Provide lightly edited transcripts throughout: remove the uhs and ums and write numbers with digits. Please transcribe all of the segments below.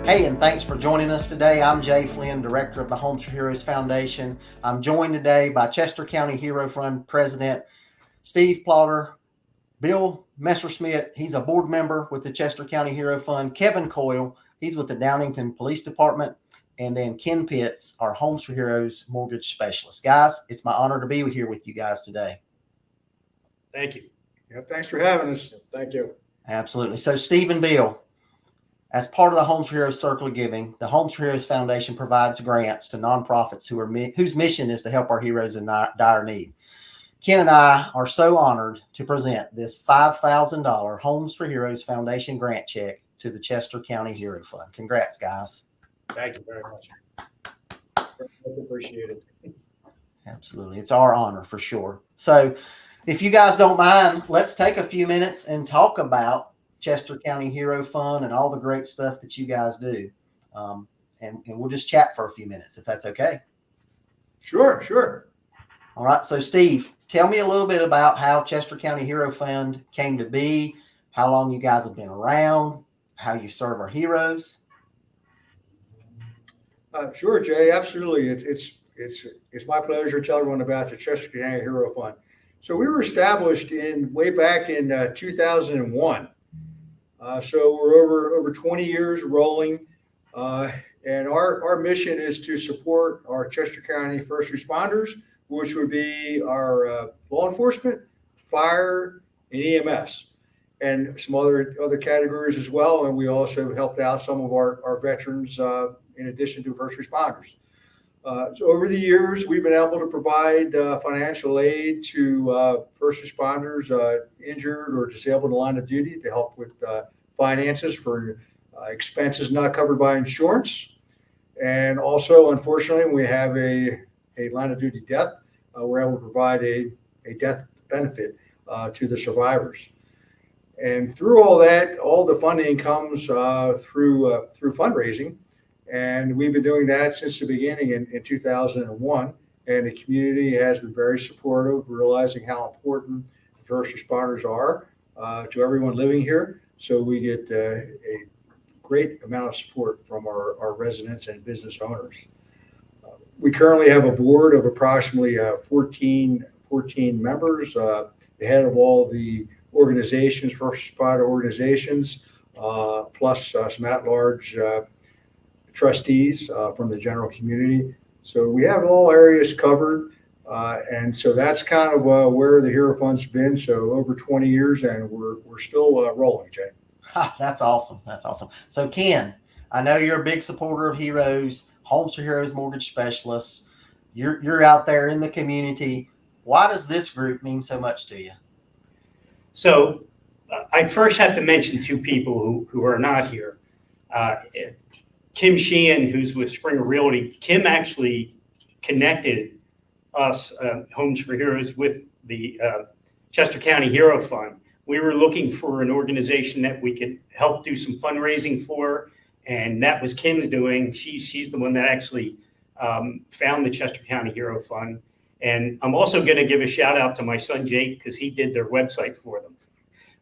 Hey, and thanks for joining us today. I'm Jay Flynn, Director of the Homes for Heroes Foundation. I'm joined today by Chester County Hero Fund President Steve Plauder, Bill Messerschmidt, he's a board member with the Chester County Hero Fund, Kevin Coyle, he's with the Downingtown Police Department, and then Ken Pitts, our Homes for Heroes mortgage specialist. Guys, it's my honor to be here with you guys today. Thank you. Yeah, thanks for having us. Thank you. Absolutely. So, Steve and Bill, as part of the Homes for Heroes Circle of Giving, the Homes for Heroes Foundation provides grants to nonprofits whose mission is to help our heroes in dire need. Ken and I are so honored to present this $5,000 Homes for Heroes Foundation grant check to the Chester County Hero Fund. Congrats, guys. Thank you very much. Much appreciated. Absolutely. It's our honor for sure. So if you guys don't mind, let's take a few minutes and talk about Chester County Hero Fund and all the great stuff that you guys do. And we'll just chat for a few minutes if that's okay. Sure. All right. So, Steve, tell me a little bit about how Chester County Hero Fund came to be, how long you guys have been around, how you serve our heroes. Sure, Jay. Absolutely. It's my pleasure to tell everyone about the Chester County Hero Fund. So we were established way back in 2001. So we're over 20 years rolling. And our mission is to support our Chester County first responders, which would be our law enforcement, fire, and EMS, and some other categories as well. And we also helped out some of our veterans in addition to first responders. So over the years, we've been able to provide financial aid to first responders injured or disabled in the line of duty to help with finances for expenses not covered by insurance. And also, unfortunately, we have a line of duty death. We're able to provide a death benefit to the survivors. And through all that, all the funding comes through fundraising. And we've been doing that since the beginning in 2001. And the community has been very supportive, realizing how important first responders are to everyone living here. So we get a great amount of support from our residents and business owners. We currently have a board of approximately 14 members, the head of all the organizations, first responder organizations, plus some at-large trustees from the general community. So we have all areas covered. And so that's kind of where the Hero Fund's been. So over 20 years, and we're still rolling, Jay. That's awesome. That's awesome. So, Ken, I know you're a big supporter of Heroes, Homes for Heroes mortgage specialists. You're out there in the community. Why does this group mean so much to you? So I first have to mention two people who are not here. Kim Sheehan, who's with Springer Realty. Kim actually connected us, Homes for Heroes, with the Chester County Hero Fund. We were looking for an organization that we could help do some fundraising for, and that was Kim's doing. She's the one that actually found the Chester County Hero Fund. And I'm also going to give a shout out to my son Jake, because he did their website for them.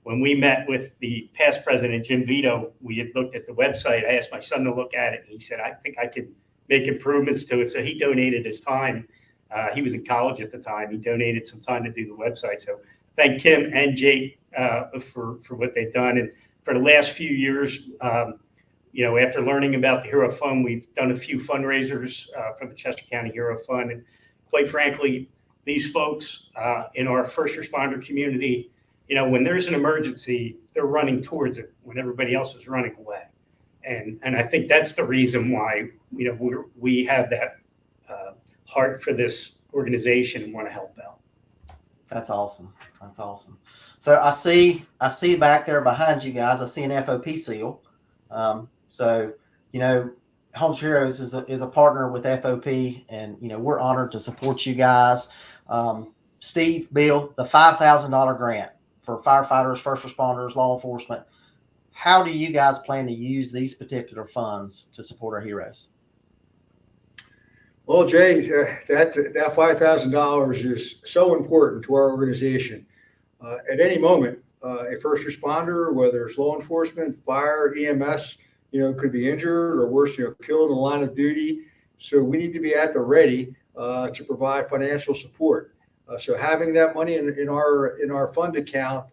When we met with the past president, Jim Vito, we had looked at the website. I asked my son to look at it, and he said, I think I could make improvements to it. So he donated his time. He was in college at the time. He donated some time to do the website. So thank Kim and Jake for what they've done. And for the last few years, after learning about the Hero Fund, we've done a few fundraisers for the Chester County Hero Fund. And quite frankly, these folks in our first responder community, when there's an emergency, they're running towards it when everybody else is running away. And I think that's the reason why, we have that heart for this organization and want to help out. That's awesome. That's awesome. So I see back there behind you guys, I see an FOP seal. So, Homes for Heroes is a partner with FOP, and, we're honored to support you guys. Steve, Bill, the $5,000 grant for firefighters, first responders, law enforcement. How do you guys plan to use these particular funds to support our heroes? Well, Jay, that $5,000 is so important to our organization. At any moment, a first responder, whether it's law enforcement, fire, EMS, could be injured or worse, killed in the line of duty. So we need to be at the ready to provide financial support. So having that money in our fund account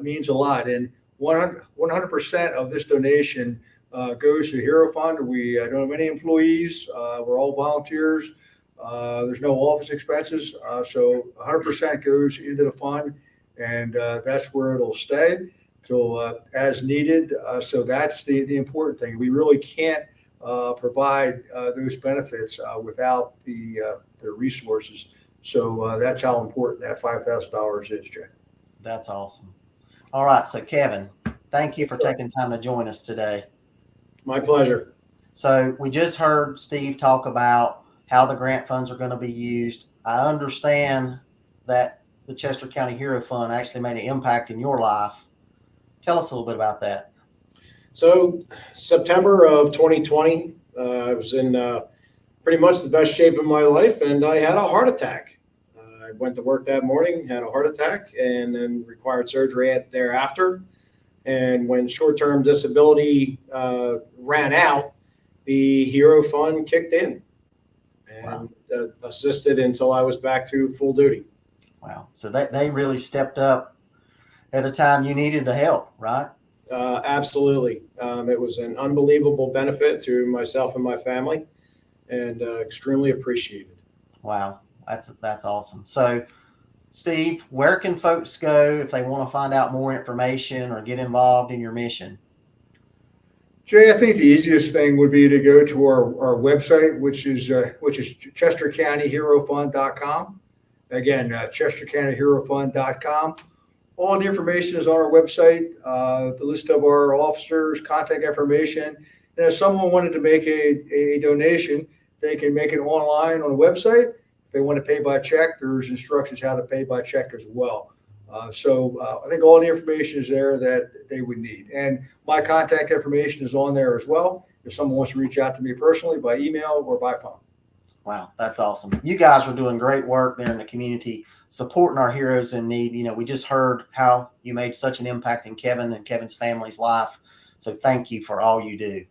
means a lot. And 100% of this donation goes to Hero Fund. We don't have any employees. We're all volunteers. There's no office expenses. So 100% goes into the fund, and that's where it'll stay till as needed. So that's the important thing. We really can't provide those benefits without the resources. So that's how important that $5,000 is, Jay. That's awesome. All right. So Kevin, thank you for taking time to join us today. My pleasure. So we just heard Steve talk about how the grant funds are going to be used. I understand that the Chester County Hero Fund actually made an impact in your life. Tell us a little bit about that. So September of 2020, I was in pretty much the best shape of my life, and I had a heart attack. I went to work that morning, had a heart attack, and then required surgery thereafter. And when short-term disability ran out, the Hero Fund kicked in and assisted until I was back to full duty. Wow. So they really stepped up at a time you needed the help, right? Absolutely. It was an unbelievable benefit to myself and my family, and extremely appreciated. Wow. That's awesome. So Steve, where can folks go if they want to find out more information or get involved in your mission? Jay, I think the easiest thing would be to go to our website, which is ChesterCountyHeroFund.com. Again, ChesterCountyHeroFund.com. All the information is on our website, the list of our officers, contact information. And if someone wanted to make a donation, they can make it online on the website. If they want to pay by check, there's instructions how to pay by check as well. So I think all the information is there that they would need. And my contact information is on there as well if someone wants to reach out to me personally by email or by phone. Wow, that's awesome. You guys are doing great work there in the community, supporting our heroes in need. We just heard how you made such an impact in Kevin and Kevin's family's life. So thank you for all you do.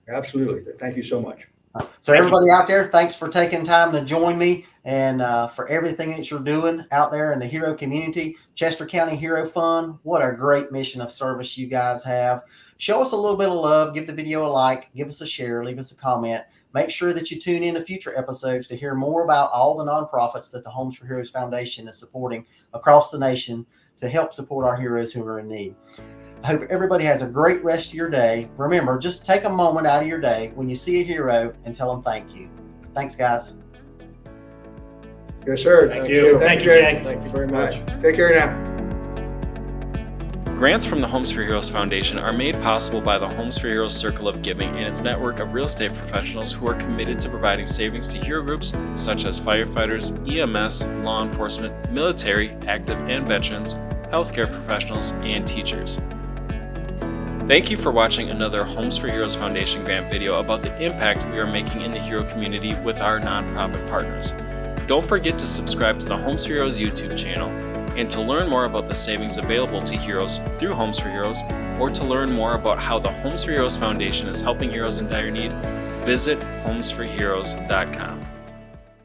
Absolutely. Thank you so much. So everybody out there, thanks for taking time to join me and for everything that you're doing out there in the hero community. Chester County Hero Fund, what a great mission of service you guys have. Show us a little bit of love, give the video a like, give us a share, leave us a comment. Make sure that you tune in to future episodes to hear more about all the nonprofits that the Homes for Heroes Foundation is supporting across the nation to help support our heroes who are in need. I hope everybody has a great rest of your day. Remember, just take a moment out of your day when you see a hero and tell them thank you. Thanks, guys. Yes, sir. Thank you. Thank you, Jay. Thank you very much. Take care now. Grants from the Homes for Heroes Foundation are made possible by the Homes for Heroes Circle of Giving and its network of real estate professionals who are committed to providing savings to hero groups such as firefighters, EMS, law enforcement, military, active and veterans, healthcare professionals, and teachers. Thank you for watching another Homes for Heroes Foundation grant video about the impact we are making in the hero community with our nonprofit partners. Don't forget to subscribe to the Homes for Heroes YouTube channel, and to learn more about the savings available to heroes through Homes for Heroes, or to learn more about how the Homes for Heroes Foundation is helping heroes in dire need, visit homesforheroes.com.